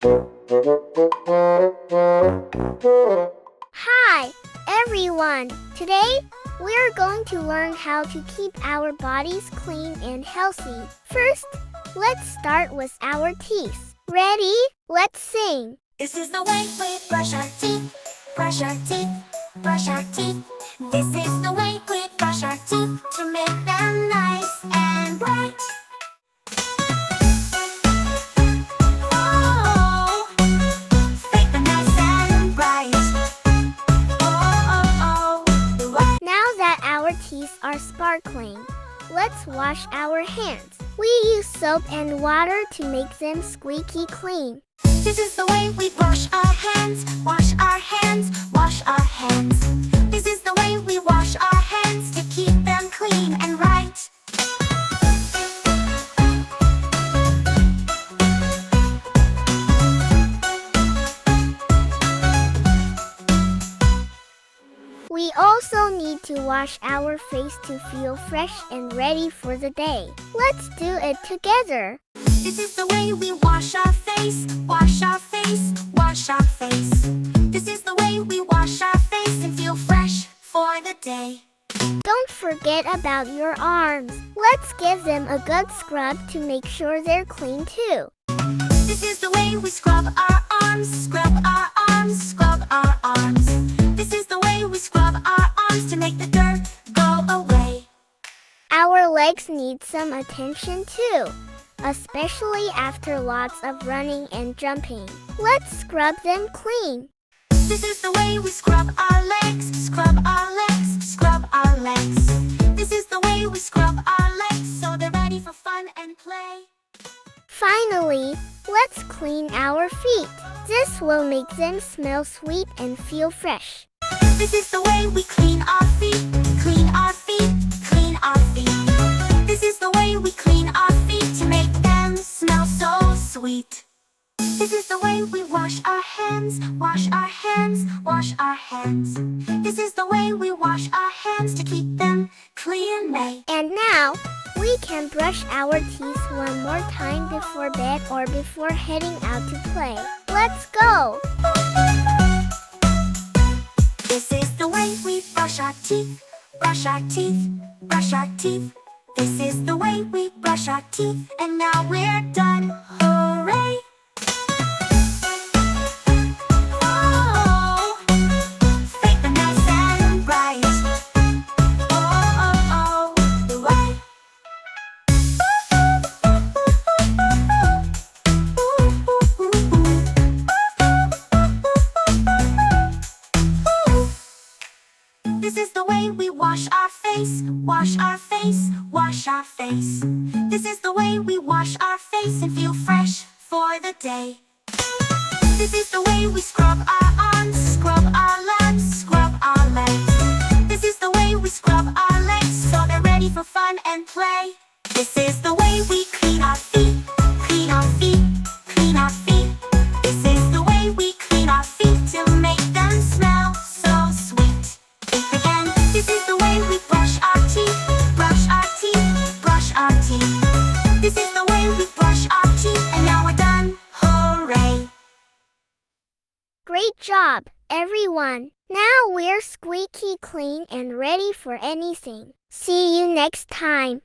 Hi, everyone! Today, we're going to learn how to keep our bodies clean and healthy. First, let's start with our teeth. Ready? Let's sing. This is the way we brush our teeth, brush our teeth, brush our teeth. This is the way we brush our teeth to make them nice and bright. Oh, make them nice and bright. Oh. Now that our teeth are sparkling, let's wash our hands. We use soap and water to make them squeaky clean. This is the way we wash our hands, wash our hands, wash our hands. This is the way we wash our hands to keep them clean and right. We also need to wash our face to feel fresh and ready for the day. Let's do it together. This is the way we wash our face, wash our face, wash our face. This is the way we wash our face and feel fresh for the day. Don't forget about your arms. Let's give them a good scrub to make sure they're clean too. This is the way we scrub our arms, scrub our arms, scrub our arms. This is the way we scrub our arms to make the dirt go away. Our legs need some attention too, especially after lots of running and jumping. Let's scrub them clean. This is the way we scrub our legs, scrub our legs, scrub our legs. This is the way we scrub our legs so they're ready for fun and play. Finally, let's clean our feet. This will make them smell sweet and feel fresh. This is the way we clean our feet, clean our feet, clean our feet. This is the way we clean our feet to make them smell so sweet. This is the way we wash our hands, wash our hands, wash our hands. This is the way we wash our hands to keep them clean and And now, we can brush our teeth one more time before bed or before heading out to play. Let's go! This is the way we brush our teeth, brush our teeth, brush our teeth. This is the way we brush our teeth, and now we're done. Hooray! Oh, make them nice and bright. Oh, the way. This is the way we wash our face, wash our face, wash our face. This is the way we wash our face and feel fresh for the day. This is the way we scrub our arms, scrub our legs, scrub our legs. This is the way we scrub our legs so they're ready for fun and play. This is the way we clean our feet, clean our feet, clean our feet. This is the way we clean our feet to make them smell so sweet. Again, this is the way we brush our teeth, brush our teeth, brush our teeth. This is the way we brush our teeth, and now we're done. Hooray! Great job, everyone! Now we're squeaky clean and ready for anything. See you next time.